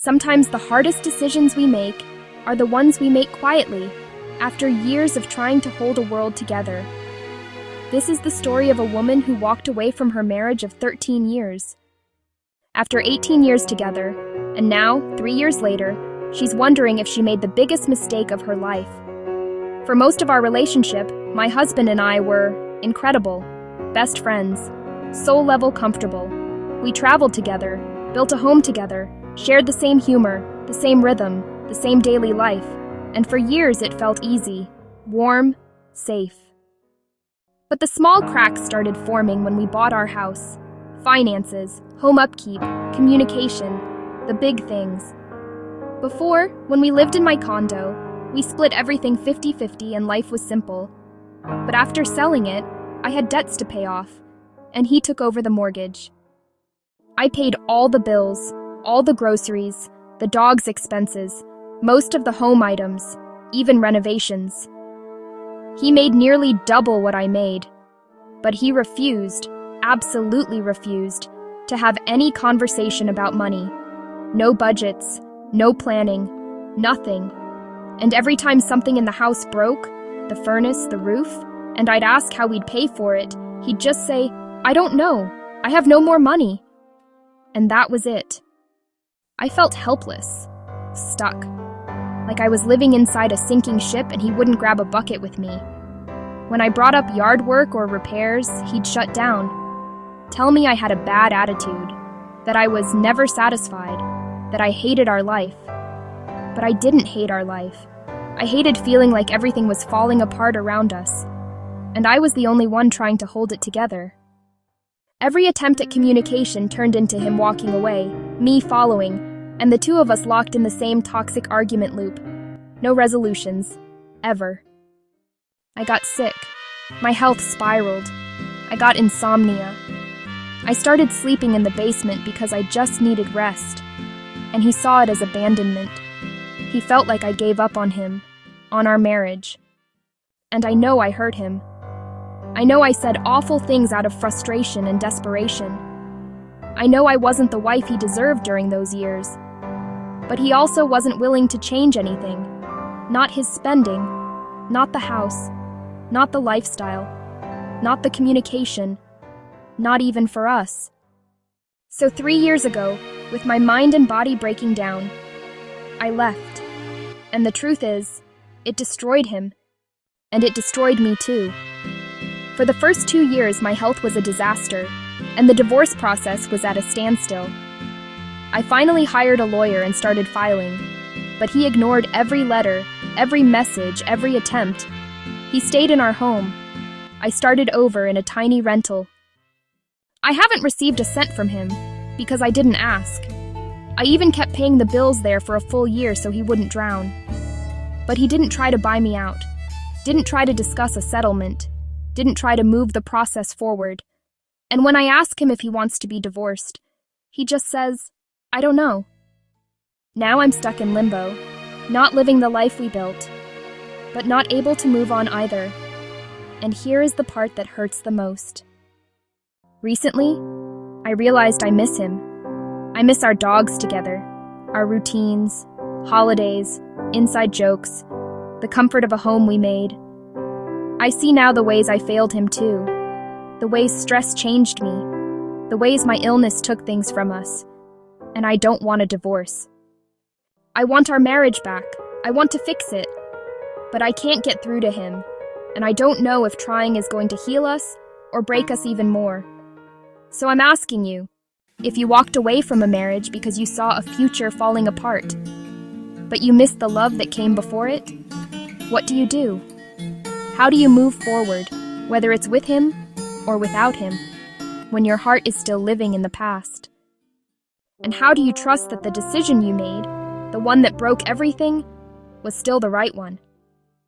Sometimes the hardest decisions we make are the ones we make quietly, after years of trying to hold a world together. This is the story of a woman who walked away from her marriage of 13 years. After 18 years together, and now, 3 years later, she's wondering if she made the biggest mistake of her life. For most of our relationship, my husband and I were incredible, best friends, soul-level comfortable. We traveled together, built a home together, shared the same humor, the same rhythm, the same daily life, and for years it felt easy, warm, safe. But the small cracks started forming when we bought our house. Finances, home upkeep, communication, the big things. Before, when we lived in my condo, we split everything 50-50 and life was simple. But after selling it, I had debts to pay off, and he took over the mortgage. I paid all the bills, all the groceries, the dog's expenses, most of the home items, even renovations. He made nearly double what I made, but he refused, absolutely refused, to have any conversation about money. No budgets, no planning, nothing. And every time something in the house broke, the furnace, the roof, and I'd ask how we'd pay for it, he'd just say, "I don't know, I have no more money." And that was it. I felt helpless, stuck, like I was living inside a sinking ship and he wouldn't grab a bucket with me. When I brought up yard work or repairs, he'd shut down, tell me I had a bad attitude, that I was never satisfied, that I hated our life. But I didn't hate our life. I hated feeling like everything was falling apart around us, and I was the only one trying to hold it together. Every attempt at communication turned into him walking away, me following, and the two of us locked in the same toxic argument loop. No resolutions. Ever. I got sick. My health spiraled. I got insomnia. I started sleeping in the basement because I just needed rest, and he saw it as abandonment. He felt like I gave up on him, on our marriage. And I know I hurt him. I know I said awful things out of frustration and desperation. I know I wasn't the wife he deserved during those years. But he also wasn't willing to change anything. Not his spending, not the house, not the lifestyle, not the communication, not even for us. So 3 years ago, with my mind and body breaking down, I left. And the truth is, it destroyed him. And it destroyed me too. For the first 2 years, my health was a disaster, and the divorce process was at a standstill. I finally hired a lawyer and started filing, but he ignored every letter, every message, every attempt. He stayed in our home. I started over in a tiny rental. I haven't received a cent from him, because I didn't ask. I even kept paying the bills there for a full year so he wouldn't drown. But he didn't try to buy me out, didn't try to discuss a settlement, didn't try to move the process forward. And when I ask him if he wants to be divorced, he just says, "I don't know." Now I'm stuck in limbo, not living the life we built, but not able to move on either. And here is the part that hurts the most. Recently, I realized I miss him. I miss our dogs together, our routines, holidays, inside jokes, the comfort of a home we made. I see now the ways I failed him too, the ways stress changed me, the ways my illness took things from us, and I don't want a divorce. I want our marriage back. I want to fix it, but I can't get through to him, and I don't know if trying is going to heal us or break us even more. So I'm asking you, if you walked away from a marriage because you saw a future falling apart, but you missed the love that came before it, what do you do? How do you move forward, whether it's with him or without him, when your heart is still living in the past? And how do you trust that the decision you made, the one that broke everything, was still the right one?